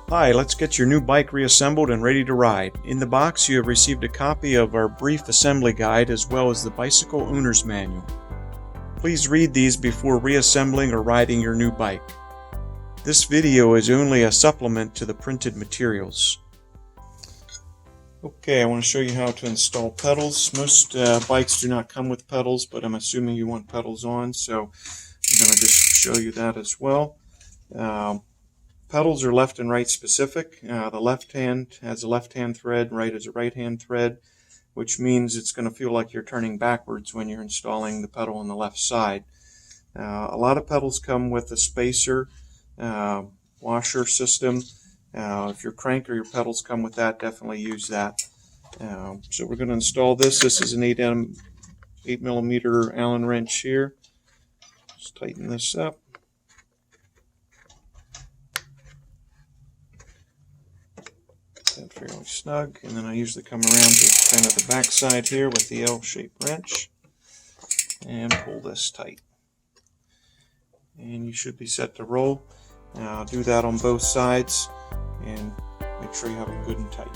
Hi, let's get your new bike reassembled and ready to ride. In the box you have received a copy of our brief assembly guide as well as the Bicycle Owner's Manual. Please read these before reassembling or riding your new bike. This video is only a supplement to the printed materials. Okay, I want to show you how to install pedals. Most bikes do not come with pedals, but I'm assuming you want pedals on, so I'm going to just show you that as well. Pedals are left and right specific. The left hand has a left hand thread, right has a right hand thread, which means it's going to feel like you're turning backwards when you're installing the pedal on the left side. A lot of pedals come with a spacer, washer system. If your crank or your pedals come with that, definitely use that. So we're going to install this. This is an 8mm Allen wrench here. Just tighten this up. That fairly snug, and then I usually come around to kind of the back side here with the L-shaped wrench and pull this tight. And you should be set to roll. Do that on both sides and make sure you have them good and tight.